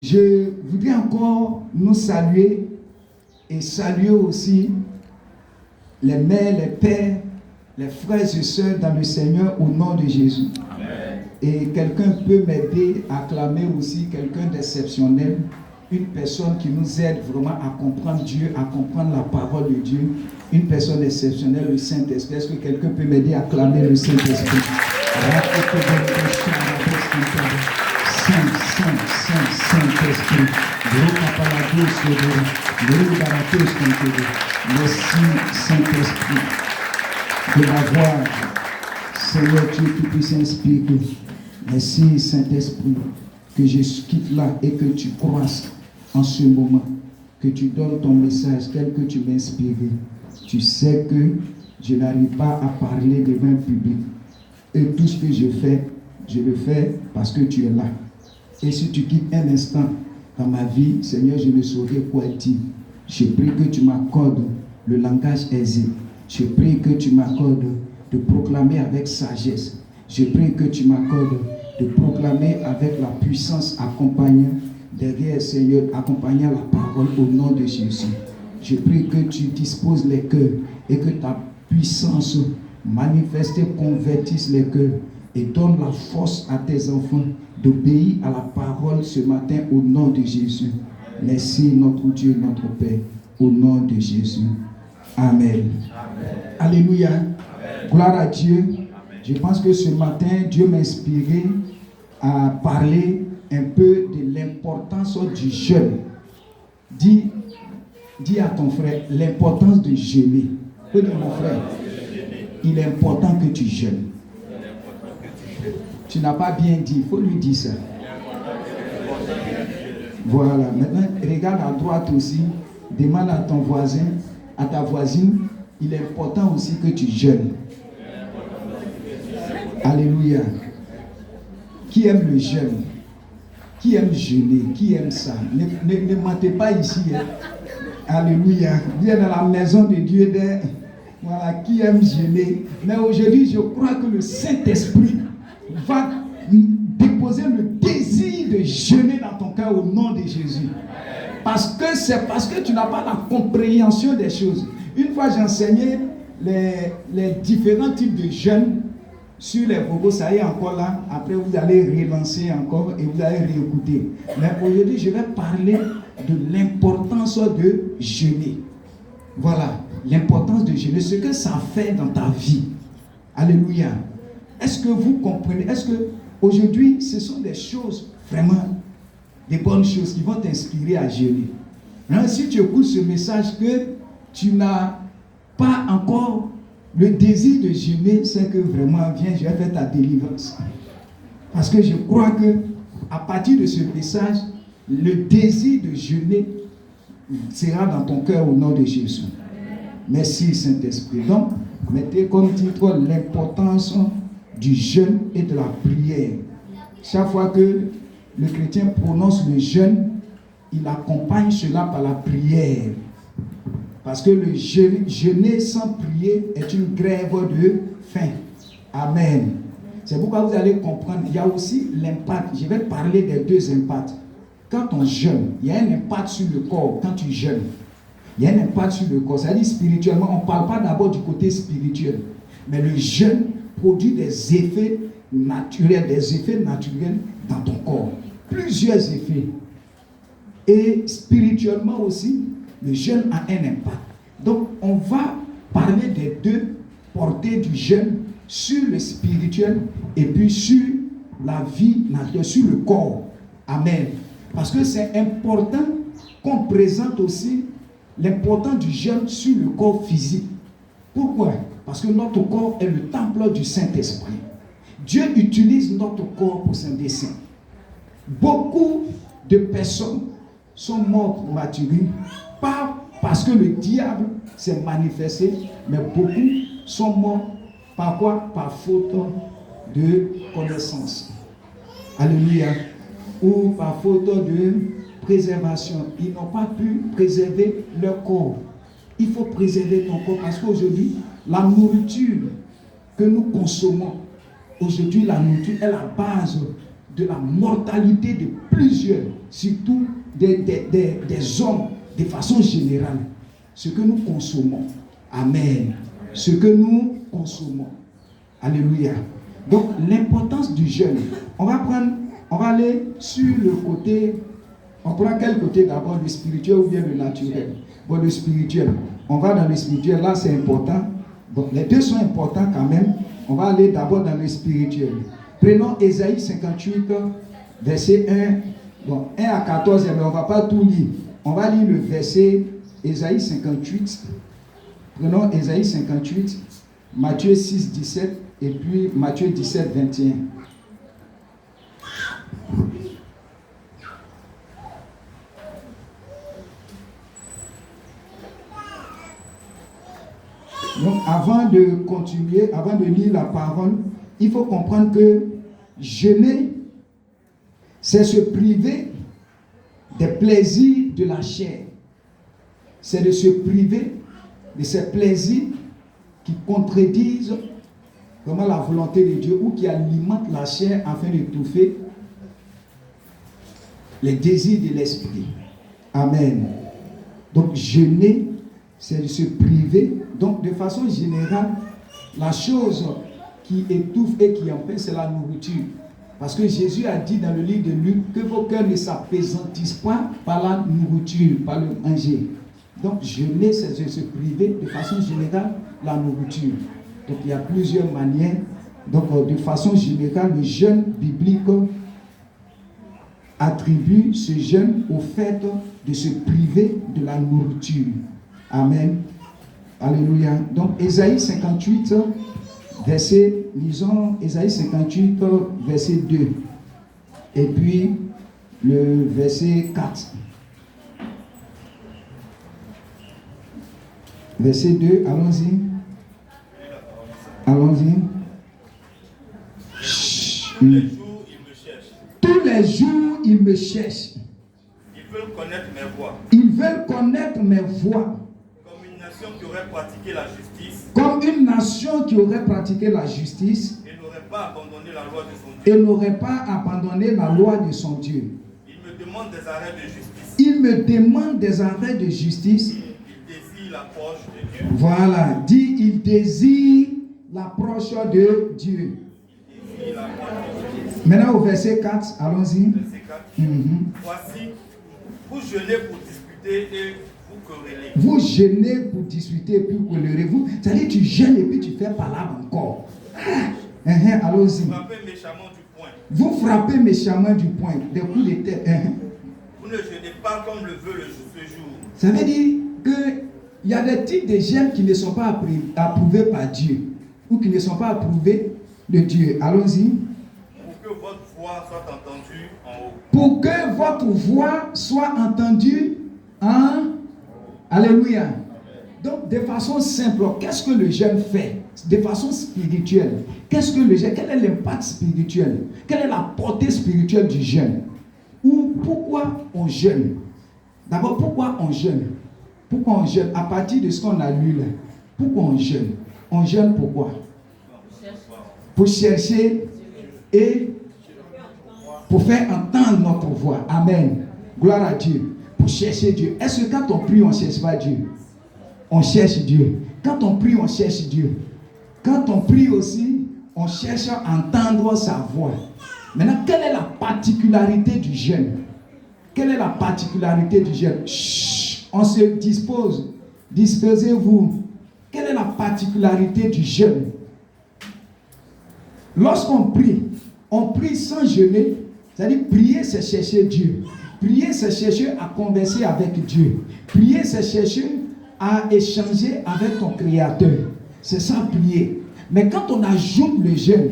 Je voudrais encore nous saluer et saluer aussi les mères, les pères, les frères et sœurs dans le Seigneur au nom de Jésus. Amen. Et quelqu'un peut m'aider à acclamer aussi quelqu'un d'exceptionnel, une personne qui nous aide vraiment à comprendre Dieu, à comprendre la parole de Dieu, une personne exceptionnelle, le Saint-Esprit. Est-ce que quelqu'un peut m'aider à acclamer le Saint-Esprit? Saint-Esprit. Merci Saint-Esprit de m'avoir, Seigneur Dieu qui puisse inspirer. Merci Saint-Esprit que je quitte là et que tu croisses en ce moment, que tu donnes ton message tel que tu m'as inspiré. Tu sais que je n'arrive pas à parler devant un public et tout ce que je le fais parce que tu es là. Et si tu quittes un instant dans ma vie, Seigneur, je ne saurais quoi dire. Je prie que tu m'accordes le langage aisé. Je prie que tu m'accordes de proclamer avec sagesse. Je prie que tu m'accordes de proclamer avec la puissance accompagnant derrière, Seigneur, accompagnant la parole au nom de Jésus. Je prie que tu disposes les cœurs et que ta puissance manifestée convertisse les cœurs et donne la force à tes enfants d'obéir à la parole ce matin au nom de Jésus. Merci notre Dieu, notre Père, au nom de Jésus. Amen. Amen. Alléluia. Amen. Gloire à Dieu. Amen. Je pense que ce matin, Dieu m'a inspiré à parler un peu de l'importance du jeûne. Dis à ton frère l'importance de jeûner. Dis mon frère, il est important que tu jeûnes. Tu n'as pas bien dit, il faut lui dire ça. Voilà, maintenant regarde à droite aussi, demande à ton voisin, à ta voisine, il est important aussi que tu jeûnes. Alléluia. Qui aime le jeûne? Qui aime jeûner? Qui aime ça? Ne mentez pas ici. Hein? Alléluia. Viens dans la maison de Dieu. Voilà, qui aime jeûner. Mais aujourd'hui, je crois que le Saint-Esprit va déposer le désir de jeûner dans ton cœur au nom de Jésus. C'est parce que tu n'as pas la compréhension des choses. Une fois j'ai enseigné les différents types de jeûnes sur les bobos, ça y est encore là. Après vous allez relancer encore et vous allez réécouter. Mais aujourd'hui je vais parler de l'importance de jeûner. Voilà, l'importance de jeûner, ce que ça fait dans ta vie. Alléluia. Est-ce que vous comprenez? Est-ce que aujourd'hui, ce sont des choses, vraiment, des bonnes choses qui vont t'inspirer à jeûner? Hein, si tu écoutes ce message que tu n'as pas encore le désir de jeûner, c'est que vraiment, viens, je vais faire ta délivrance. Parce que je crois que à partir de ce message, le désir de jeûner sera dans ton cœur au nom de Jésus. Merci Saint-Esprit. Donc, mettez comme titre l'importance du jeûne et de la prière. Chaque fois que le chrétien prononce le jeûne, il accompagne cela par la prière. Parce que le jeûner sans prier est une grève de faim. Amen. C'est pourquoi vous allez comprendre, il y a aussi l'impact. Je vais parler des deux impacts. Quand on jeûne, il y a un impact sur le corps quand tu jeûnes. Il y a un impact sur le corps. C'est-à-dire spirituellement, on ne parle pas d'abord du côté spirituel. Mais le jeûne produit des effets naturels dans ton corps. Plusieurs effets. Et spirituellement aussi, le jeûne a un impact. Donc, on va parler des deux portées du jeûne sur le spirituel et puis sur la vie naturelle, sur le corps. Amen. Parce que c'est important qu'on présente aussi l'importance du jeûne sur le corps physique. Pourquoi? Parce que notre corps est le temple du Saint-Esprit. Dieu utilise notre corps pour son dessein. Beaucoup de personnes sont mortes martyries, pas parce que le diable s'est manifesté, mais beaucoup sont morts par quoi? Par faute de connaissance. Alléluia. Ou par faute de préservation. Ils n'ont pas pu préserver leur corps. Il faut préserver ton corps parce qu'aujourd'hui, la nourriture que nous consommons, aujourd'hui, la nourriture est la base de la mortalité de plusieurs. surtout des hommes, de façon générale, ce que nous consommons. Amen. Ce que nous consommons. Alléluia. Donc, l'importance du jeûne. On va aller sur le côté, on prend quel côté d'abord, le spirituel ou bien le naturel? Bon, le spirituel. On va dans le spirituel, là c'est important. Bon, les deux sont importants quand même. On va aller d'abord dans le spirituel. Prenons Ésaïe 58, verset 1. Bon, 1 à 14, mais on ne va pas tout lire. On va lire le verset Ésaïe 58. Prenons Ésaïe 58, Matthieu 6, 17 et puis Matthieu 17, 21. Donc, avant de continuer, avant de lire la parole, il faut comprendre que jeûner, c'est se priver des plaisirs de la chair. C'est de se priver de ces plaisirs qui contredisent vraiment la volonté de Dieu ou qui alimentent la chair afin d'étouffer les désirs de l'esprit. Amen. Donc, jeûner, c'est de se priver. Donc, de façon générale, la chose qui étouffe et qui empêche, c'est la nourriture. Parce que Jésus a dit dans le livre de Luc que vos cœurs ne s'apaisantissent pas par la nourriture, par le manger. Donc, jeûner, c'est de se priver de façon générale la nourriture. Donc, il y a plusieurs manières. Donc, de façon générale, le jeûne biblique attribue ce jeûne au fait de se priver de la nourriture. Amen. Alléluia. Donc, Ésaïe 58, lisons Ésaïe 58, verset 2. Et puis, le verset 4. Verset 2, allons-y. Allons-y. Tous les jours, ils me cherchent. Tous les jours, ils me cherchent. Ils veulent connaître mes voies. Ils veulent connaître mes voies. Comme une nation qui aurait pratiqué la justice. Comme une nation qui aurait pratiqué la justice. Et n'aurait pas abandonné la loi de son Dieu. Et n'aurait pas abandonné la loi de son Dieu. Ils me demandent des arrêts de justice. Ils me demandent des arrêts de justice. Ils désirent l'approche de Dieu. Voilà, dit il désire l'approche de Dieu. Maintenant au verset 4, allons-y. Verset 4. Voici, vous jeûnez pour discuter et vous querellez. Vous jeûnez pour discuter et puis quereller. C'est-à-dire tu jeûnes et puis tu fais palabre encore. Allons-y. Vous frappez méchamment du poing. Vous frappez méchamment du poing, des coups de tête. Vous ne jeûnez pas comme le veut ce jour. Ça veut dire qu'il y a des types de jeûnes qui ne sont pas approuvés par Dieu ou qui ne sont pas approuvés de Dieu. Allons-y. Pour que votre voix soit entendue en haut. Pour que votre voix soit entendue en... Alléluia. Donc, de façon simple, qu'est-ce que le jeûne fait? De façon spirituelle. Qu'est-ce que le jeûne? Quel est l'impact spirituel? Quelle est la portée spirituelle du jeûne? Ou pourquoi on jeûne? D'abord, pourquoi on jeûne? Pourquoi on jeûne? À partir de ce qu'on a lu là. Pourquoi on jeûne? On jeûne pourquoi? Pour chercher et pour faire entendre notre voix. Amen. Gloire à Dieu. Pour chercher Dieu. Est-ce que quand on prie, on ne cherche pas Dieu? On cherche Dieu. Quand on prie, on cherche Dieu. Quand on prie aussi, on cherche à entendre sa voix. Maintenant, quelle est la particularité du jeûne? Quelle est la particularité du jeûne? Chut, on se dispose. Disposez-vous. Quelle est la particularité du jeûne? Lorsqu'on prie sans jeûner. C'est-à-dire prier, c'est chercher Dieu. Prier, c'est chercher à converser avec Dieu. Prier, c'est chercher à échanger avec ton Créateur. C'est ça, prier. Mais quand on ajoute le jeûne,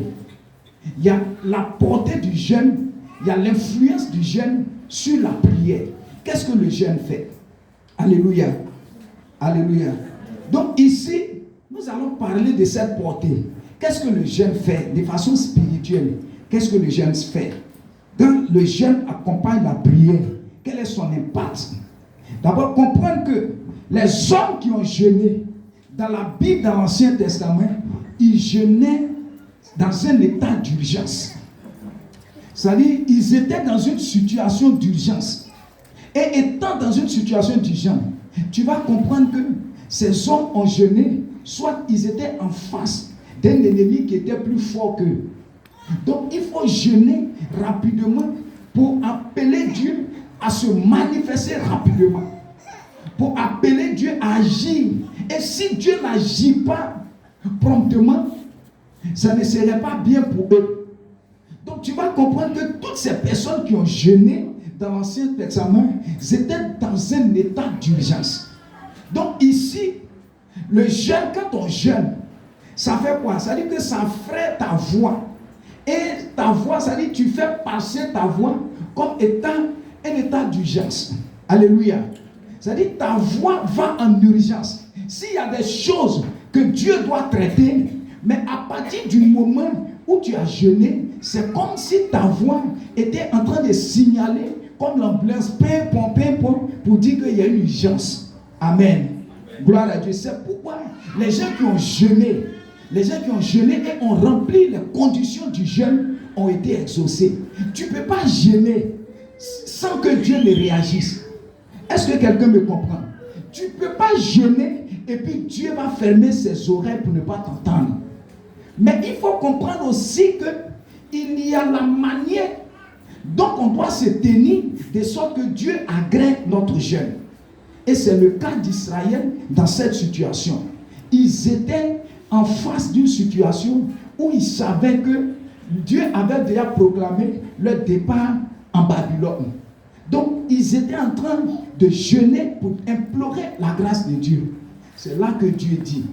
il y a la portée du jeûne, il y a l'influence du jeûne sur la prière. Qu'est-ce que le jeûne fait? Alléluia. Alléluia. Donc ici, nous allons parler de cette portée. Qu'est-ce que le jeûne fait de façon spirituelle? Qu'est-ce que le jeûne fait? Quand le jeûne accompagne la prière, quel est son impact? D'abord, comprendre que les hommes qui ont jeûné dans la Bible, dans l'Ancien Testament, ils jeûnaient dans un état d'urgence. C'est-à-dire, ils étaient dans une situation d'urgence. Et étant dans une situation d'urgence, tu vas comprendre que ces hommes ont jeûné, soit ils étaient en face d'un ennemi qui était plus fort qu'eux. Donc, il faut jeûner rapidement pour appeler Dieu à se manifester rapidement. Pour appeler Dieu à agir. Et si Dieu n'agit pas promptement, ça ne serait pas bien pour eux. Donc tu vas comprendre que toutes ces personnes qui ont jeûné dans l'Ancien Testament, étaient dans un état d'urgence. Donc ici, le jeûne, quand on jeûne, ça fait quoi? Ça veut dire que ça ferait ta voix. Et ta voix, ça veut dire que tu fais passer ta voix comme étant un état d'urgence. Alléluia. Ça veut dire que ta voix va en urgence. S'il y a des choses que Dieu doit traiter, mais à partir du moment où tu as jeûné, c'est comme si ta voix était en train de signaler comme l'ambulance, pour dire qu'il y a une urgence. Amen. Gloire à Dieu. C'est pourquoi les gens qui ont jeûné, et ont rempli les conditions du jeûne ont été exaucés. Tu ne peux pas jeûner sans que Dieu ne réagisse. Est-ce que quelqu'un me comprend? Tu ne peux pas jeûner et puis Dieu va fermer ses oreilles pour ne pas t'entendre. Mais il faut comprendre aussi qu'il y a la manière dont on doit se tenir de sorte que Dieu agrée notre jeûne. Et c'est le cas d'Israël dans cette situation. Ils étaient en face d'une situation où ils savaient que Dieu avait déjà proclamé leur départ en Babylone. Donc, ils étaient en train de jeûner pour implorer la grâce de Dieu. C'est là que Dieu dit,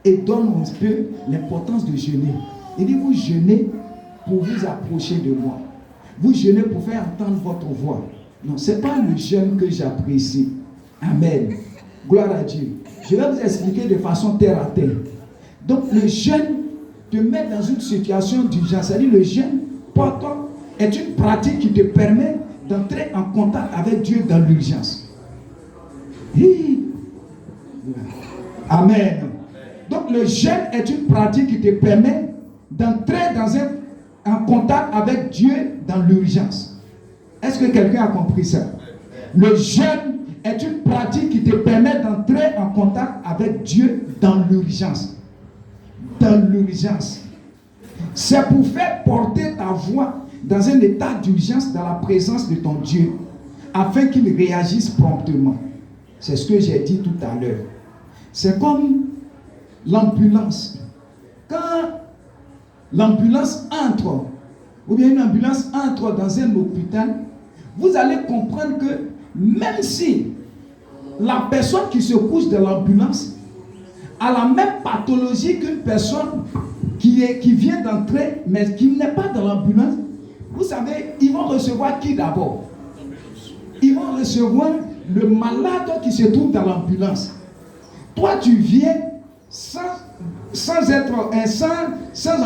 et donne un peu l'importance de jeûner. Il dit, vous jeûnez pour vous approcher de moi. Vous jeûnez pour faire entendre votre voix. Non, ce n'est pas le jeûne que j'apprécie. Amen. Gloire à Dieu. Je vais vous expliquer de façon terre à terre. Donc, le jeûne te met dans une situation d'urgence. C'est-à-dire, le jeûne, pourtant, est une pratique qui te permet d'entrer en contact avec Dieu dans l'urgence. Amen. Donc le jeûne est une pratique qui te permet d'entrer en contact avec Dieu dans l'urgence. Est-ce que quelqu'un a compris ça? Le jeûne est une pratique qui te permet d'entrer en contact avec Dieu dans l'urgence. Dans l'urgence. C'est pour faire porter ta voix dans un état d'urgence dans la présence de ton Dieu, afin qu'il réagisse promptement. C'est ce que j'ai dit tout à l'heure. C'est comme l'ambulance. Quand l'ambulance entre, ou bien une ambulance entre dans un hôpital, vous allez comprendre que même si la personne qui se couche de l'ambulance a la même pathologie qu'une personne qui vient d'entrer, mais qui n'est pas dans l'ambulance, vous savez, ils vont recevoir qui d'abord? Ils vont recevoir le malade qui se trouve dans l'ambulance. Toi, tu viens sans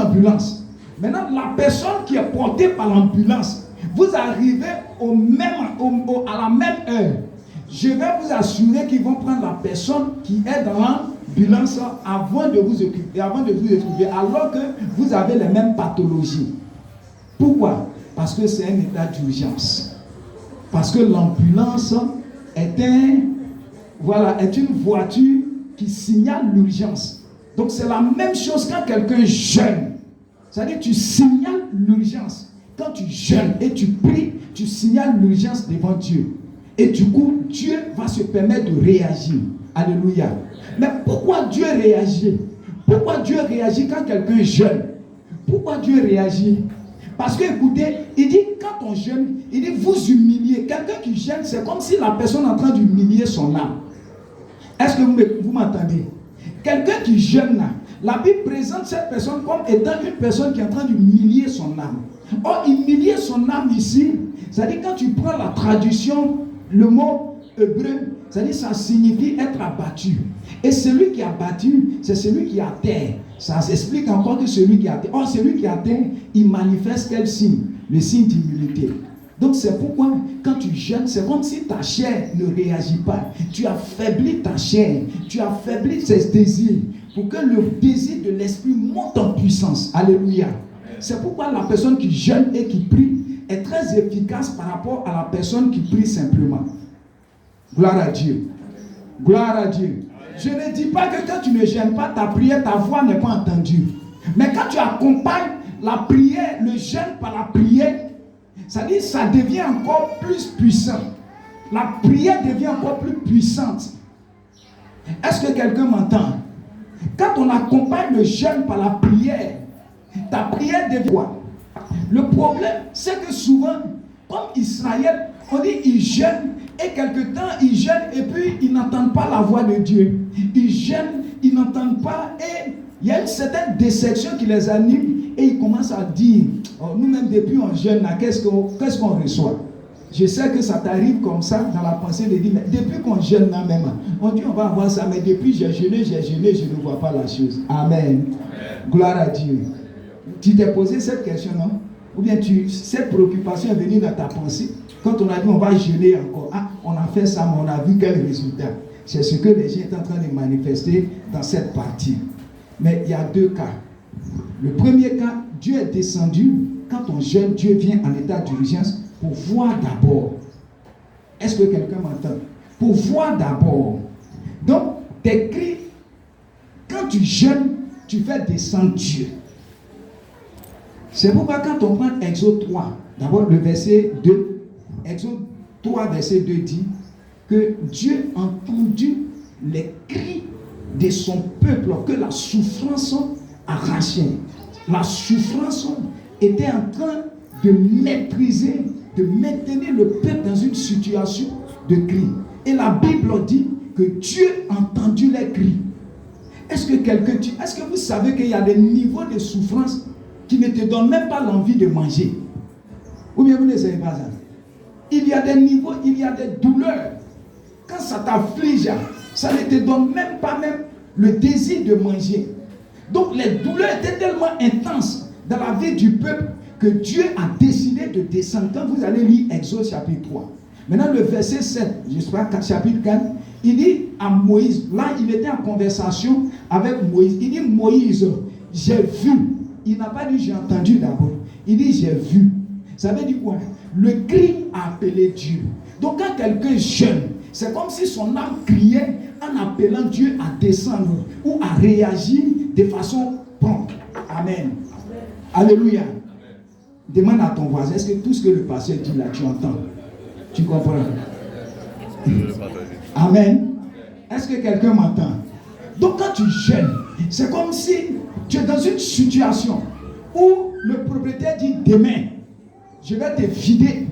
ambulance. Maintenant, la personne qui est portée par l'ambulance, vous arrivez à la même heure. Je vais vous assurer qu'ils vont prendre la personne qui est dans l'ambulance avant de vous occuper, alors que vous avez les mêmes pathologies. Pourquoi? Parce que c'est un état d'urgence. Parce que l'ambulance est une voiture qui signale l'urgence. Donc c'est la même chose quand quelqu'un jeûne. C'est-à-dire tu signales l'urgence. Quand tu jeûnes et tu pries, tu signales l'urgence devant Dieu. Et du coup, Dieu va se permettre de réagir. Alléluia. Mais pourquoi Dieu réagit? Pourquoi Dieu réagit quand quelqu'un jeûne? Pourquoi Dieu réagit? Parce que, écoutez, il dit, quand on jeûne, il dit, vous humiliez. Quelqu'un qui jeûne, c'est comme si la personne est en train d'humilier son âme. Est-ce que vous m'entendez? Quelqu'un qui jeûne, la Bible présente cette personne comme étant une personne qui est en train d'humilier son âme. Or, humilier son âme ici, c'est-à-dire quand tu prends la traduction, le mot hébreu, c'est-à-dire ça signifie être abattu. Et celui qui est abattu, c'est celui qui est à terre. Ça s'explique encore que celui qui est à terre. Or, celui qui est à terre, il manifeste quel signe? Le signe d'humilité. Donc c'est pourquoi quand tu jeûnes, c'est comme si ta chair ne réagit pas. Tu affaiblis ta chair, tu affaiblis ses désirs pour que le désir de l'esprit monte en puissance. Alléluia. C'est pourquoi la personne qui jeûne et qui prie, est très efficace par rapport à la personne qui prie simplement. Gloire à Dieu. Gloire à Dieu. Je ne dis pas que quand tu ne jeûnes pas ta prière, ta voix n'est pas entendue. Mais quand tu accompagnes la prière, le jeûne par la prière, ça dit ça devient encore plus puissant. La prière devient encore plus puissante. Est-ce que quelqu'un m'entend? Quand on accompagne le jeûne par la prière, ta prière devient quoi? Le problème, c'est que souvent, comme Israël, on dit ils jeûnent et quelque temps ils jeûnent et puis ils n'entendent pas la voix de Dieu. Ils jeûnent, ils n'entendent pas et il y a une certaine déception qui les anime et ils commencent à dire, oh, nous-mêmes depuis on jeûne là, qu'est-ce qu'on reçoit? Je sais que ça t'arrive comme ça dans la pensée de dire, mais depuis qu'on jeûne là même, on dit on va avoir ça, mais depuis j'ai jeûné, je ne vois pas la chose. Amen. Gloire à Dieu. Tu t'es posé cette question, non? Ou bien cette préoccupation est venue dans ta pensée. Quand on a dit on va jeûner encore, ah, on a fait ça, mais on a vu quel résultat. C'est ce que les gens sont en train de manifester dans cette partie. Mais il y a deux cas. Le premier cas, Dieu est descendu. Quand on jeûne, Dieu vient en état d'urgence pour voir d'abord. Est-ce que quelqu'un m'entend? Pour voir d'abord. Donc, tes cris, quand tu jeûnes, tu fais descendre Dieu. C'est pourquoi quand on prend Exode 3, d'abord le verset 2, Exode 3, verset 2 dit que Dieu a entendu les cris de son peuple, que la souffrance arrachait. La souffrance était en train de maîtriser, de maintenir le peuple dans une situation de cri. Et la Bible dit que Dieu a entendu les cris. Est-ce que vous savez qu'il y a des niveaux de souffrance qui ne te donnent même pas l'envie de manger? Ou bien vous ne savez pas ça? Il y a des niveaux, il y a des douleurs. Quand ça t'afflige, ça ne te donne même pas le désir de manger. Donc les douleurs étaient tellement intenses dans la vie du peuple que Dieu a décidé de descendre. Quand vous allez lire Exode chapitre 3, maintenant le verset 7, j'espère chapitre 4, il dit à Moïse, là il était en conversation avec Moïse, il dit Moïse, j'ai vu. Il n'a pas dit j'ai entendu d'abord, il dit j'ai vu. Ça veut dire quoi? Le cri a appelé Dieu. Donc quand quelqu'un jeûne, c'est comme si son âme criait en appelant Dieu à descendre ou à réagir de façon prompte. Amen. Alléluia. Demande à ton voisin, est-ce que tout ce que le pasteur dit là, tu entends? Tu comprends? Amen. Est-ce que quelqu'un m'entend? Donc quand tu jeûnes, c'est comme si tu es dans une situation où le propriétaire dit demain, je vais te vider.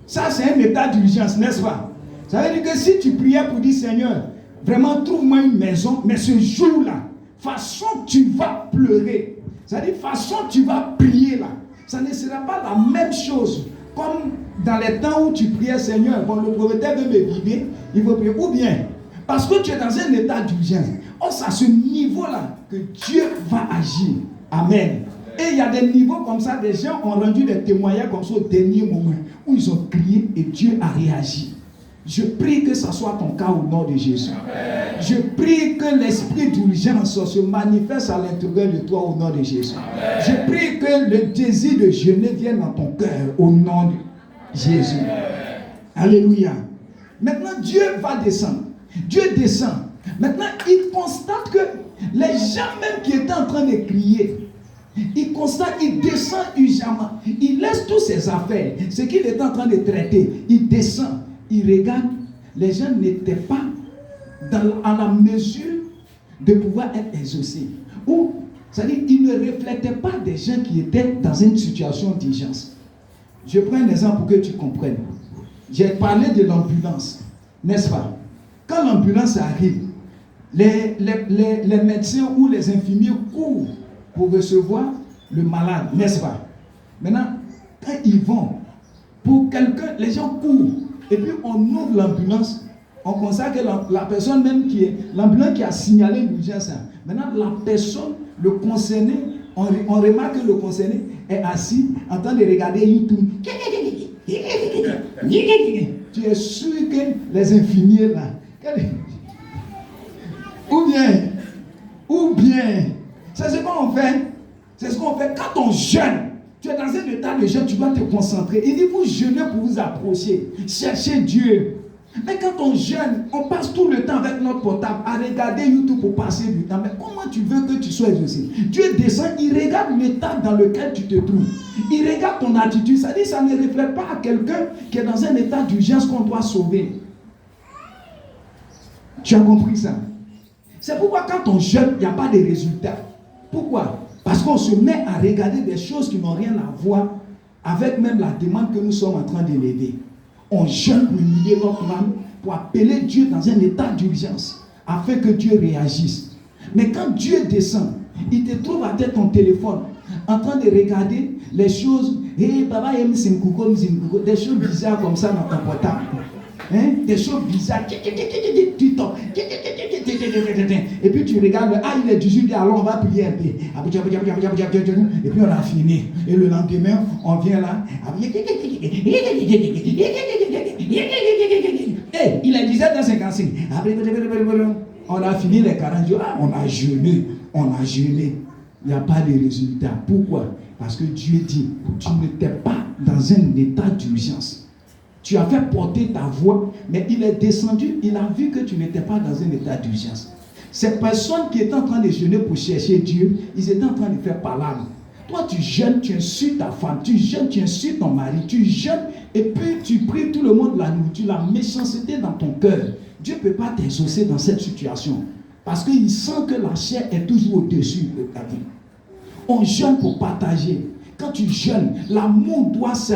Ça c'est un état d'urgence, n'est-ce pas? Ça veut dire que si tu priais pour dire Seigneur, vraiment trouve-moi une maison, mais ce jour-là, façon tu vas pleurer, c'est-à-dire façon tu vas prier là, ça ne sera pas la même chose comme dans les temps où tu priais Seigneur, bon le propriétaire veut me vider, il faut prier, ou bien parce que tu es dans un état d'urgence. Oh, c'est à ce niveau-là que Dieu va agir. Amen. Et il y a des niveaux comme ça, des gens ont rendu des témoignages comme ça au dernier moment, où ils ont crié et Dieu a réagi. Je prie que ce soit ton cas au nom de Jésus. Amen. Je prie que l'esprit d'urgence se manifeste à l'intérieur de toi au nom de Jésus. Amen. Je prie que le désir de jeûner vienne dans ton cœur au nom de Jésus. Amen. Alléluia. Maintenant, Dieu va descendre. Dieu descend. Maintenant, il constate que les gens même qui étaient en train de crier, il constate, il descend urgemment. Il laisse toutes ses affaires, ce qu'il était en train de traiter. Il descend, il regarde. Les gens n'étaient pas à la mesure de pouvoir être exaucés. Ou, c'est-à-dire, il ne reflétait pas des gens qui étaient dans une situation d'urgence. Je prends un exemple pour que tu comprennes. J'ai parlé de l'ambulance, n'est-ce pas? Quand l'ambulance arrive, les médecins ou les infirmiers courent pour recevoir le malade, n'est-ce pas? Maintenant, quand ils vont, pour quelqu'un, les gens courent, et puis on ouvre l'ambulance, on constate que la personne même l'ambulance qui a signalé l'urgence, maintenant la personne, le concerné, on remarque que le concerné est assis en train de regarder YouTube. Tu es sûr que les infirmiers là, ou bien, c'est ce qu'on fait. C'est ce qu'on fait quand on jeûne. Tu es dans un état de jeûne, tu dois te concentrer. Il dit, vous jeûnez pour vous approcher. Cherchez Dieu. Mais quand on jeûne, on passe tout le temps avec notre portable à regarder YouTube pour passer du temps. Mais comment tu veux que tu sois exaucé? Dieu descend, il regarde l'état dans lequel tu te trouves. Il regarde ton attitude. Ça dit, ça ne reflète pas à quelqu'un qui est dans un état d'urgence qu'on doit sauver. Tu as compris ça? C'est pourquoi quand on jeûne, il n'y a pas de résultat. Pourquoi? Parce qu'on se met à regarder des choses qui n'ont rien à voir avec même la demande que nous sommes en train d'élever. On jeûne pour humilier notre âme, pour appeler Dieu dans un état d'urgence, afin que Dieu réagisse. Mais quand Dieu descend, il te trouve à tête ton téléphone, en train de regarder les choses, hey, baba, des choses bizarres comme ça dans ton portable. Hein? Des choses bizarres. Tu tombes. Et puis tu regardes, ah, il est 18, alors on va prier un peu. Et puis on a fini. Et le lendemain, on vient là. Hey, il est 17h55. On a fini les 40 jours. Ah, on a jeûné. Il n'y a pas de résultat. Pourquoi? Parce que Dieu dit, tu n'étais pas dans un état d'urgence. Tu as fait porter ta voix, mais il est descendu, il a vu que tu n'étais pas dans un état d'urgence. Ces personnes qui étaient en train de jeûner pour chercher Dieu, ils étaient en train de faire palabre. Toi, tu jeûnes, tu insultes ta femme, tu jeûnes, tu insultes ton mari, tu jeûnes, et puis tu pries tout le monde la nourriture, la méchanceté dans ton cœur. Dieu ne peut pas t'exaucer dans cette situation, parce qu'il sent que la chair est toujours au-dessus de ta vie. On jeûne pour partager. Quand tu jeûnes, l'amour doit se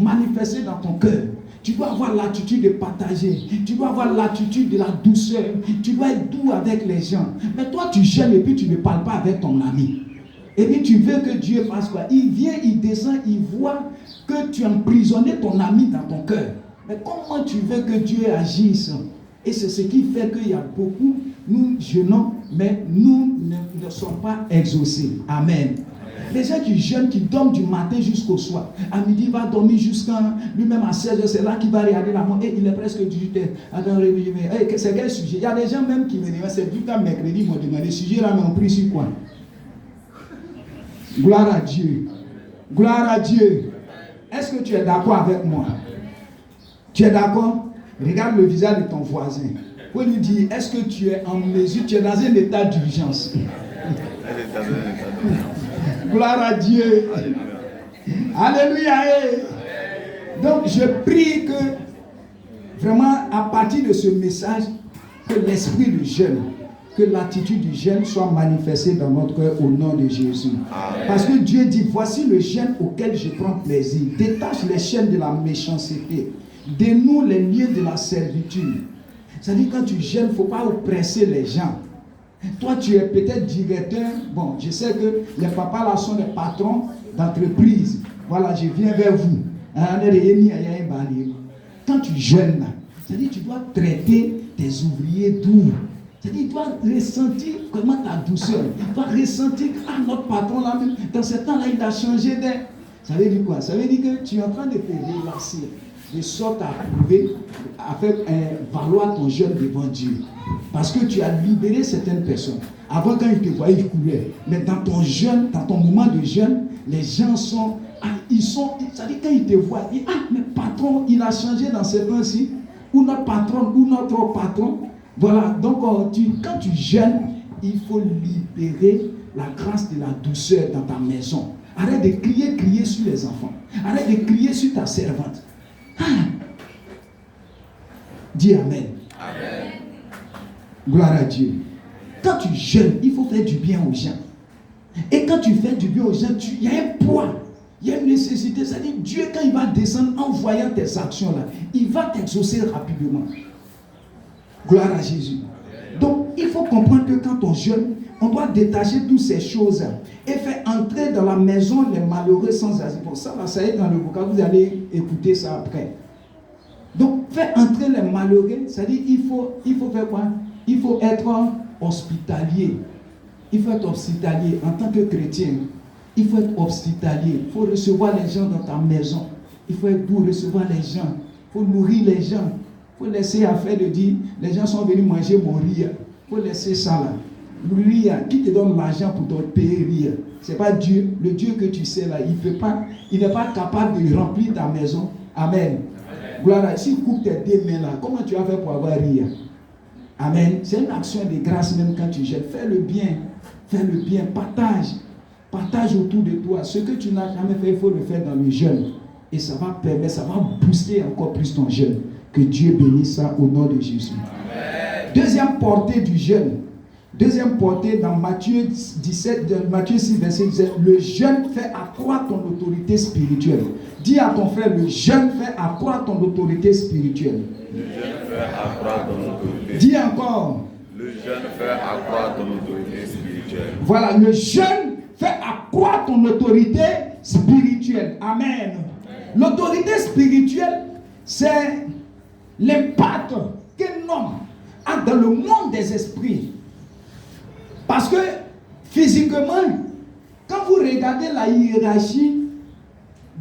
manifester dans ton cœur. Tu dois avoir l'attitude de partager. Tu dois avoir l'attitude de la douceur. Tu dois être doux avec les gens. Mais toi, tu jeûnes et puis tu ne parles pas avec ton ami. Et puis tu veux que Dieu fasse quoi? Il vient, il descend, il voit que tu as emprisonné ton ami dans ton cœur. Mais comment tu veux que Dieu agisse? Et c'est ce qui fait qu'il y a beaucoup, nous jeûnons, mais nous ne sommes pas exaucés. Amen. Les gens qui jeûnent, qui dorment du matin jusqu'au soir. À midi, il va dormir jusqu'à lui-même à 16h. C'est là qu'il va regarder la montre. Et il est presque 18h. Attends, c'est quel sujet? Il y a des gens même qui me demandent, c'est du temps mercredi, ils m'ont demandé, le sujet là, mais on prie sur quoi? Gloire à Dieu. Gloire à Dieu. Est-ce que tu es d'accord avec moi? Tu es d'accord? Regarde le visage de ton voisin. Pour lui dire, est-ce que tu es en mesure, tu es dans un état d'urgence? Gloire à Dieu. Alléluia. Donc je prie que vraiment à partir de ce message, que l'esprit du jeûne, que l'attitude du jeûne soit manifestée dans notre cœur au nom de Jésus. Parce que Dieu dit, voici le jeûne auquel je prends plaisir. Détache les chaînes de la méchanceté. Dénoue les liens de la servitude. C'est-à-dire quand tu jeûnes, il ne faut pas oppresser les gens. Toi, tu es peut-être directeur. Bon, je sais que les papas là sont des patrons d'entreprise. Voilà, je viens vers vous. Quand tu jeûnes, c'est-à-dire tu dois traiter tes ouvriers doux. C'est-à-dire tu dois ressentir comment ta douceur. Tu dois ressentir que notre patron là, dans ce temps-là, il a changé d'air. Ça veut dire quoi? Ça veut dire que tu es en train de te relasser, de sorte à prouver, à faire valoir ton jeûne devant Dieu. Parce que tu as libéré certaines personnes. Avant, quand ils te voyaient, ils couraient. Mais dans ton jeûne, dans ton moment de jeûne, les gens sont, c'est-à-dire quand ils te voient, ils disent, ah, mais patron, il a changé dans ce temps-ci. Ou notre patron, ou notre patron. Voilà, donc quand tu jeûnes, il faut libérer la grâce de la douceur dans ta maison. Arrête de crier sur les enfants. Arrête de crier sur ta servante. Ah. Dis Amen. Amen. Gloire à Dieu. Quand tu jeûnes, il faut faire du bien aux gens. Et quand tu fais du bien aux gens, il y a un poids, il y a une nécessité. C'est-à-dire Dieu, quand il va descendre en voyant tes actions là, il va t'exaucer rapidement. Gloire à Jésus. Donc, il faut comprendre que quand on jeûne, on doit détacher toutes ces choses et faire entrer dans la maison les malheureux sans asile. Bon, ça est dans le vocabulaire, vous allez écouter ça après. Donc, faire entrer les malheureux, c'est-à-dire il faut faire quoi? Il faut être hospitalier. Il faut être hospitalier en tant que chrétien. Il faut être hospitalier. Il faut recevoir les gens dans ta maison. Il faut être doux, recevoir les gens. Il faut nourrir les gens. Il faut laisser affaire de dire, les gens sont venus manger mon riz. Il faut laisser ça là. Le riz, qui te donne l'argent pour te payer riz? c'est pas Dieu. Le Dieu que tu sais là, il n'est pas capable de remplir ta maison. Amen. Gloire à Dieu. S'il coupe tes deux mains là, comment tu vas faire pour avoir rire? Amen. C'est une action de grâce même quand tu jettes. Fais le bien. Fais le bien. Partage. Partage autour de toi. Ce que tu n'as jamais fait, il faut le faire dans le jeûne. Et ça va permettre, ça va booster encore plus ton jeûne. Que Dieu bénisse ça au nom de Jésus. Amen. Deuxième portée du jeûne. Deuxième portée dans Matthieu 17, Matthieu 6, verset 17. Le jeûne fait accroître ton autorité spirituelle. Dis à ton frère, le jeûne fait accroître ton autorité spirituelle. Le jeûne fait accroître ton autorité. Dis encore. Le jeûne fait accroître ton autorité spirituelle. Voilà, le jeûne fait accroître ton autorité spirituelle. Amen. L'autorité spirituelle, c'est l'impact qu'un homme a dans le monde des esprits. Parce que physiquement, quand vous regardez la hiérarchie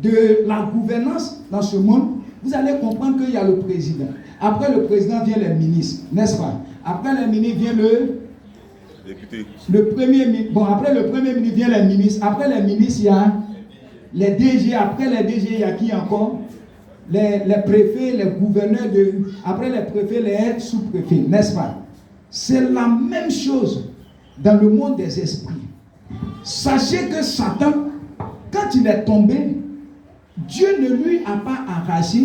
de la gouvernance dans ce monde, vous allez comprendre qu'il y a le président. Après le président vient les ministres, n'est-ce pas? Après les ministres vient le premier ministre. Bon, après le premier ministre vient les ministres. Après les ministres, il y a les DG. Après les DG, il y a qui encore? Les préfets, les gouverneurs après les préfets, les sous-préfets, n'est-ce pas? C'est la même chose dans le monde des esprits. Sachez que Satan, quand il est tombé, Dieu ne lui a pas arraché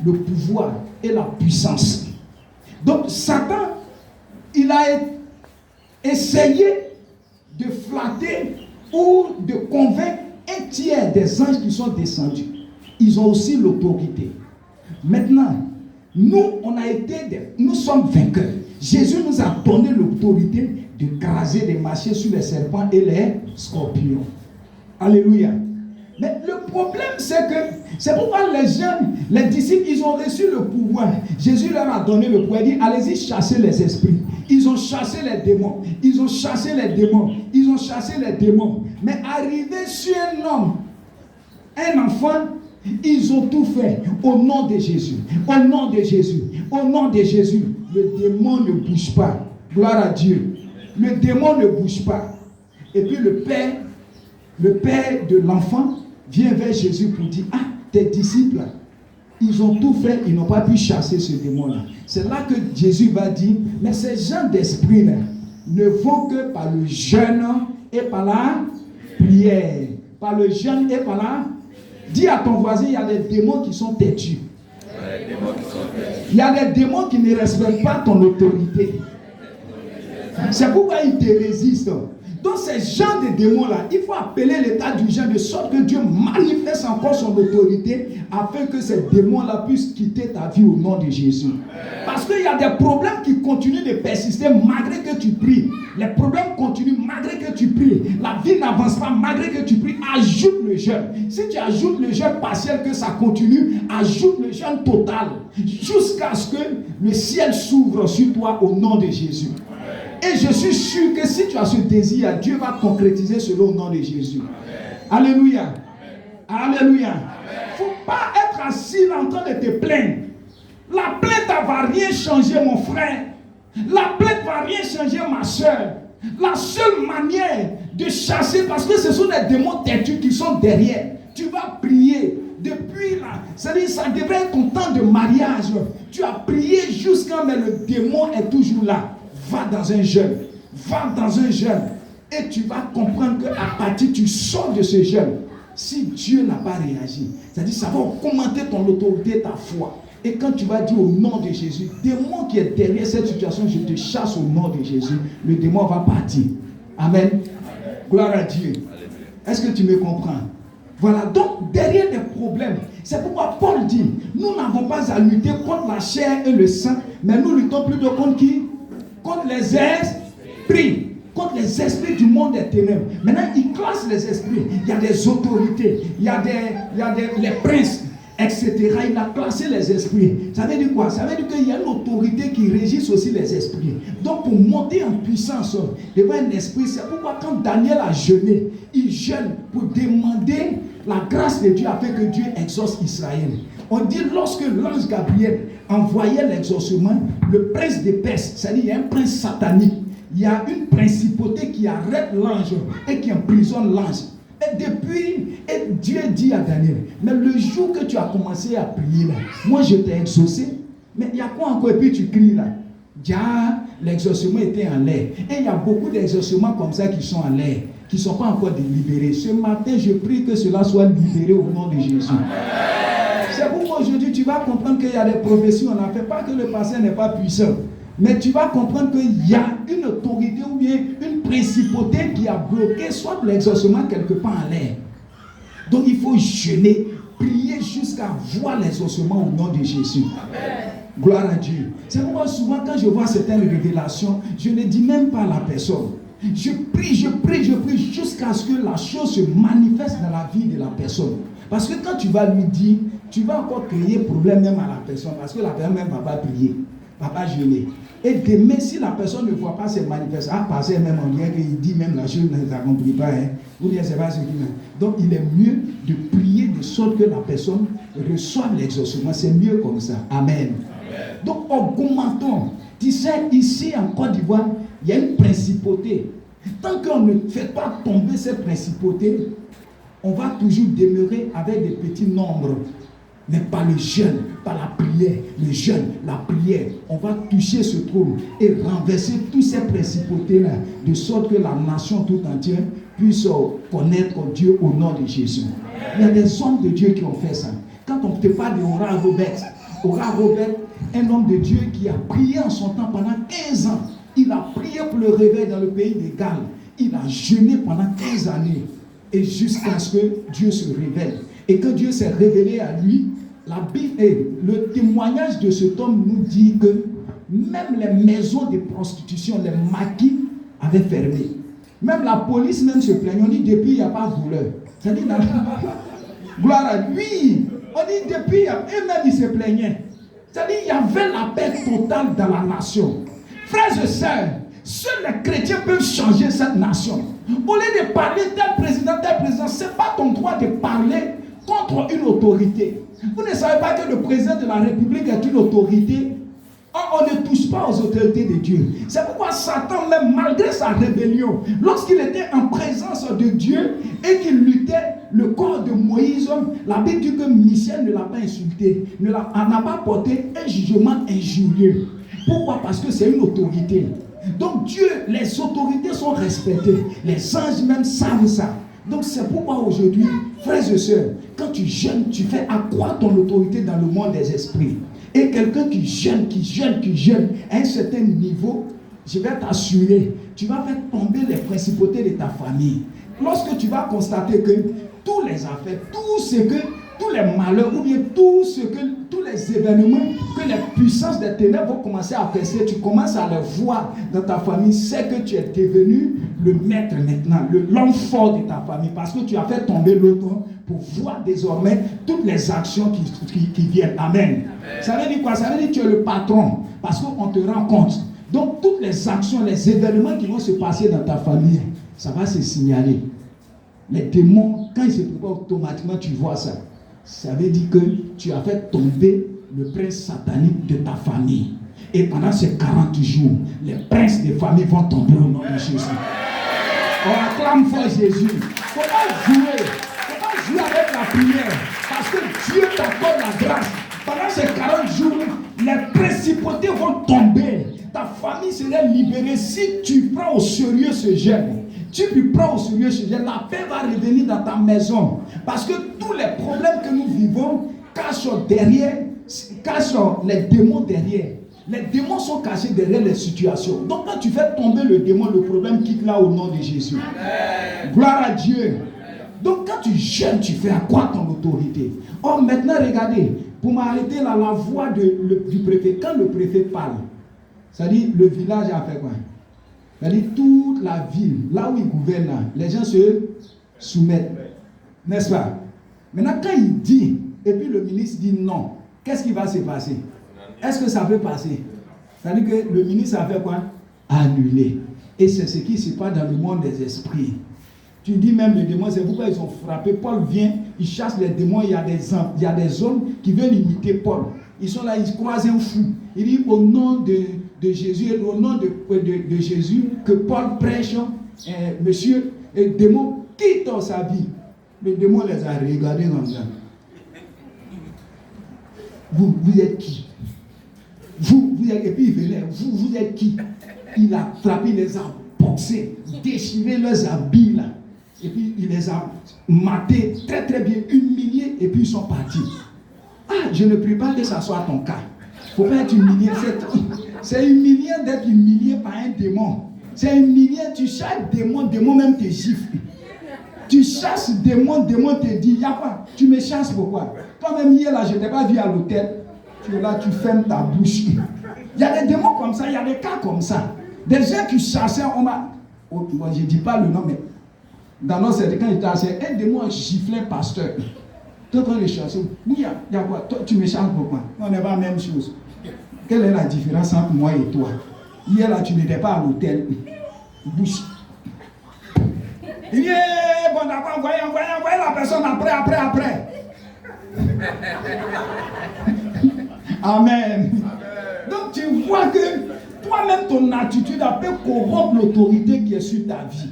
le pouvoir et la puissance. Donc Satan, il a essayé de flatter ou de convaincre un tiers des anges qui sont descendus. Ils ont aussi l'autorité. Maintenant, nous sommes vainqueurs. Jésus nous a donné l'autorité de graser, de marcher sur les serpents et les scorpions. Alléluia. Mais le problème, c'est pourquoi les disciples, ils ont reçu le pouvoir. Jésus leur a donné le pouvoir. Il dit, allez-y chercher les esprits. Ils ont chassé les démons. Ils ont chassé les démons. Ils ont chassé les démons. Mais arrivé sur un homme, un enfant, ils ont tout fait au nom de Jésus. Au nom de Jésus. Au nom de Jésus. Le démon ne bouge pas. Gloire à Dieu. Le démon ne bouge pas. Et puis le père de l'enfant vient vers Jésus pour dire, ah, tes disciples, ils ont tout fait, ils n'ont pas pu chasser ce démon-là. C'est là que Jésus va dire, mais ces gens d'esprit-là ne vont que par le jeûne et par la prière. Par le jeûne et par la... Dis à ton voisin, il y a des démons qui sont têtus. Il y a des démons qui ne respectent pas ton autorité. C'est pourquoi ils te résistent. Donc ces gens de démons-là, il faut appeler l'état d'urgence de sorte que Dieu manifeste encore son autorité afin que ces démons-là puissent quitter ta vie au nom de Jésus. Parce qu'il y a des problèmes qui continuent de persister malgré que tu pries. Les problèmes continuent malgré que tu pries. La vie n'avance pas malgré que tu pries. Ajoute le jeûne. Si tu ajoutes le jeûne partiel que ça continue, ajoute le jeûne total jusqu'à ce que le ciel s'ouvre sur toi au nom de Jésus. Et je suis sûr que si tu as ce désir, Dieu va concrétiser cela au nom de Jésus. Amen. Alléluia. Amen. Alléluia. Il ne faut pas être assis là en train de te plaindre. La plainte ne va rien changer, mon frère. La plainte ne va rien changer, ma soeur. La seule manière de chasser, parce que ce sont des démons têtus qui sont derrière. Tu vas prier. Depuis là, c'est-à-dire ça devrait être ton temps de mariage. Tu as prié jusqu'à mais le démon est toujours là. Va dans un jeûne. Va dans un jeûne. Et tu vas comprendre qu'à partir tu sors de ce jeûne. Si Dieu n'a pas réagi, c'est-à-dire ça va augmenter ton autorité, ta foi. Et quand tu vas dire au nom de Jésus, démon qui est derrière cette situation, je te chasse au nom de Jésus, le démon va partir. Amen. Amen. Gloire à Dieu. Est-ce que tu me comprends? Voilà, donc derrière les problèmes, c'est pourquoi Paul dit, nous n'avons pas à lutter contre la chair et le sang, mais nous luttons plutôt contre qui? Contre les esprits. Contre les esprits du monde des ténèbres. Maintenant, il classe les esprits. Il y a des autorités, il y a les princes, etc. Il a classé les esprits. Ça veut dire quoi? Ça veut dire qu'il y a une autorité qui régisse aussi les esprits. Donc, pour monter en puissance devant un esprit, c'est pourquoi quand Daniel a jeûné, il jeûne pour demander la grâce de Dieu afin que Dieu exauce Israël. On dit lorsque l'ange Gabriel envoyait l'exaucement, le prince de Perse, c'est-à-dire il y a un prince satanique il y a une principauté qui arrête l'ange et qui emprisonne l'ange. Et Dieu dit à Daniel, mais le jour que tu as commencé à prier là, moi je t'ai exaucé. Mais il y a quoi encore? Et puis tu cries là. L'exaucement était en l'air. Et il y a beaucoup d'exaucements comme ça qui sont en l'air, qui ne sont pas encore libérés. Ce matin, je prie que cela soit libéré au nom de Jésus. C'est pourquoi aujourd'hui tu vas comprendre qu'il y a des prophéties. On n'a fait pas que le passé n'est pas puissant. Mais tu vas comprendre qu'il y a une autorité ou bien une principauté qui a bloqué soit l'exaucement quelque part en l'air. Donc il faut jeûner, prier jusqu'à voir l'exaucement au nom de Jésus. Amen. Gloire à Dieu. C'est pourquoi souvent quand je vois certaines révélations, je ne dis même pas à la personne. Je prie jusqu'à ce que la chose se manifeste dans la vie de la personne. Parce que quand tu vas lui dire, tu vas encore créer problème même à la personne. Parce que la personne même ne va pas prier, ne va pas jeûner. Et demain, si la personne ne voit pas ces manifestations, passer même en lien qu'il dit même la chose ne s'accomplit pas, ou bien c'est pas ce qu'il a. Donc il est mieux de prier de sorte que la personne reçoive l'exaucement. C'est mieux comme ça. Amen. Donc augmentons. Tu sais, ici en Côte d'Ivoire, il y a une principauté. Tant qu'on ne fait pas tomber cette principauté, on va toujours demeurer avec des petits nombres. Mais par le jeûne, par la prière, le jeûne, la prière, on va toucher ce trône et renverser toutes ces principautés-là, de sorte que la nation tout entière puisse connaître Dieu au nom de Jésus. Il y a des hommes de Dieu qui ont fait ça. Quand on te parle de Oral Robert, un homme de Dieu qui a prié en son temps pendant 15 ans. Il a prié pour le réveil dans le pays de Galles. Il a jeûné pendant 15 années. Et jusqu'à ce que Dieu se révèle. Et que Dieu s'est révélé à lui, la Bible et le témoignage de cet homme nous dit que même les maisons de prostitution, les maquis avaient fermé. Même la police même se plaignait. On dit depuis il n'y a pas de voleur. C'est-à-dire, gloire à lui. On dit depuis, eux-mêmes ils se plaignaient. C'est-à-dire il y avait la paix totale dans la nation. Frères et sœurs, seuls les chrétiens peuvent changer cette nation. Au lieu de parler tel président, ce n'est pas ton droit de parler contre une autorité. Vous ne savez pas que le président de la République est une autorité? On ne touche pas aux autorités de Dieu. C'est pourquoi Satan, même malgré sa rébellion, lorsqu'il était en présence de Dieu et qu'il luttait le corps de Moïse, la Bible dit que Michel ne l'a pas insulté, n'a pas porté un jugement injurieux. Pourquoi? Parce que c'est une autorité. Donc Dieu, les autorités sont respectées. Les anges même savent ça. Donc c'est pourquoi aujourd'hui, frères et sœurs, quand tu jeûnes, tu fais accroître ton autorité dans le monde des esprits. Et quelqu'un qui jeûne à un certain niveau, je vais t'assurer, tu vas faire tomber les principautés de ta famille. Lorsque tu vas constater que tous les affaires, tous les malheurs, ou bien tous les événements que les puissances des ténèbres vont commencer à faire, tu commences à les voir dans ta famille, c'est que tu es devenu le maître maintenant, l'homme fort de ta famille, parce que tu as fait tomber l'autre pour voir désormais toutes les actions qui viennent. Amen. Ça veut dire quoi? Ça veut dire que tu es le patron, parce qu'on te rend compte. Donc toutes les actions, les événements qui vont se passer dans ta famille, ça va se signaler. Les démons, quand ils se préparent automatiquement, tu vois ça. Ça veut dire que tu as fait tomber le prince satanique de ta famille. Et pendant ces 40 jours, les princes des familles vont tomber au nom de Jésus. On acclame fort Jésus. Comment jouer avec la prière? Parce que Dieu t'accorde la grâce. Pendant ces 40 jours, les principautés vont tomber. Ta famille sera libérée si tu prends au sérieux ce jeûne. Tu lui prends au sérieux ce jeûne, la paix va revenir dans ta maison. Parce que tous les problèmes que nous vivons cachent les démons derrière. Les démons sont cachés derrière les situations. Donc quand tu fais tomber le démon, le problème quitte là au nom de Jésus. Amen. Gloire à Dieu. Donc quand tu jeûnes, tu fais accroître ton autorité. Or maintenant regardez, pour m'arrêter là, la voix du préfet, quand le préfet parle, c'est-à-dire le village a fait quoi? C'est-à-dire toute la ville, là où il gouverne, là, les gens se soumettent. N'est-ce pas? Maintenant, quand il dit, et puis le ministre dit non, qu'est-ce qui va se passer? Est-ce que ça peut passer? C'est-à-dire que le ministre a fait quoi? Annuler. Et c'est ce qui se passe dans le monde des esprits. Tu dis même les démons, c'est pourquoi ils ont frappé. Paul vient, il chasse les démons, il y a des hommes qui veulent imiter Paul. Ils sont là, ils croisent un fou. Il dit au nom de Jésus et au nom de Jésus que Paul prêche, monsieur, et le démon quitte sa vie. Le démon les a regardés comme ça. Vous êtes qui? Vous êtes, et puis il venait, vous êtes qui? Il a frappé, il les a boxés, déchiré leurs habits là. Et puis il les a matés très très bien, humiliés, et puis ils sont partis. Ah, je ne prie pas que ça soit ton cas. Il ne faut pas être humilié. C'est humiliant d'être humilié par un démon. C'est humiliant, tu chasses démon même te gifle. Tu chasses démon te dit, y'a quoi? Tu me chasses pourquoi? Toi-même hier là, je ne t'ai pas vu à l'hôtel. Tu es là, tu fermes ta bouche. Il y a des démons comme ça, il y a des cas comme ça. Des gens qui chassaient, on m'a... Oh, moi, je ne dis pas le nom, mais dans notre service, quand il était assis, un démon a giflé pasteur. Toi, quand il chasse, il y a quoi? Toi, tu me chasses pourquoi? On n'est pas la même chose. Quelle est la différence entre moi et toi? Hier là, tu n'étais pas à l'hôtel. Bouche. Il dit, bon d'accord, envoyez la personne après. Amen. Donc tu vois que toi-même ton attitude peut corrompre l'autorité qui est sur ta vie.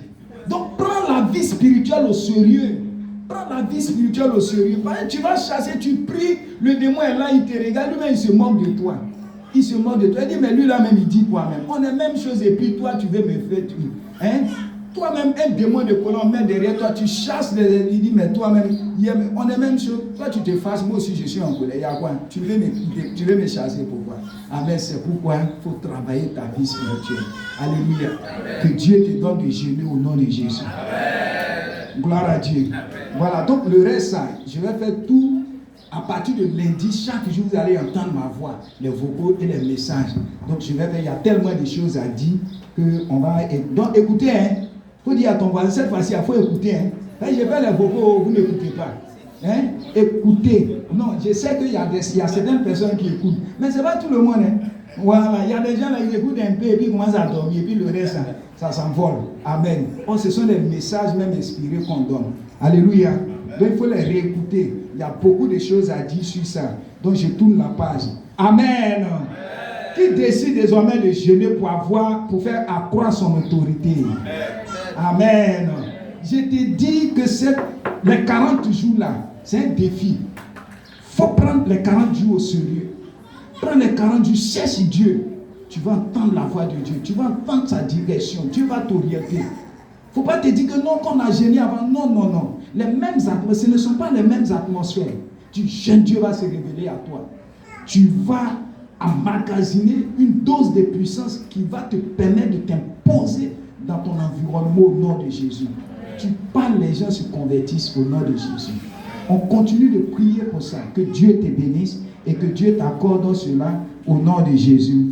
Donc prends la vie spirituelle au sérieux. Prends la vie spirituelle au sérieux. Tu vas chasser, tu pries, le démon est là, il te regarde, lui-même il se moque de toi. Il se moque de toi. Il dit, mais lui là-même il dit quoi même? On est même chose et puis toi tu veux me faire tout. Hein? Toi-même, un démon de colon met derrière toi, tu chasses les... Il dit, mais toi-même, on est même chose. Toi, tu te fasses, moi aussi, je suis en colère. Il y a quoi? Tu veux me chasser, pourquoi? Amen, c'est pourquoi il faut travailler ta vie spirituelle. Alléluia. Que Dieu te donne de jeûner au nom de Jésus. Amen. Gloire à Dieu. Amen. Voilà, donc le reste, ça, je vais faire tout. À partir de lundi, chaque jour, vous allez entendre ma voix, les vocaux et les messages. Donc, je vais faire, il y a tellement de choses à dire qu'on va... Donc, écoutez, hein. Il faut dire à ton voisin, cette fois-ci, il faut écouter. Hein. Quand je fais les vocaux, vous n'écoutez pas. Hein? Écoutez. Non, je sais qu'il y a certaines personnes qui écoutent. Mais ce n'est pas tout le monde. Hein. Voilà, il y a des gens là, ils écoutent un peu et puis ils commencent à dormir. Et puis le reste, ça s'envole. Amen. Oh, ce sont des messages même inspirés qu'on donne. Alléluia. Donc il faut les réécouter. Il y a beaucoup de choses à dire sur ça. Donc je tourne la page. Amen. Qui décide désormais de jeûner pour faire accroître son autorité? Amen. Je te dis que les 40 jours là, c'est un défi. Il faut prendre les 40 jours au sérieux. Prends les 40 jours, cherche Dieu. Tu vas entendre la voix de Dieu. Tu vas entendre sa direction. Dieu va t'orienter. Il ne faut pas te dire que non, qu'on a jeûné avant. Non. Les mêmes atmosphères, ce ne sont pas les mêmes atmosphères. Tu jeûnes, Dieu va se révéler à toi. Tu vas emmagasiner une dose de puissance qui va te permettre de t'imposer dans ton environnement au nom de Jésus. Tu parles, les gens se convertissent au nom de Jésus. On continue de prier pour ça. Que Dieu te bénisse et que Dieu t'accorde cela au nom de Jésus.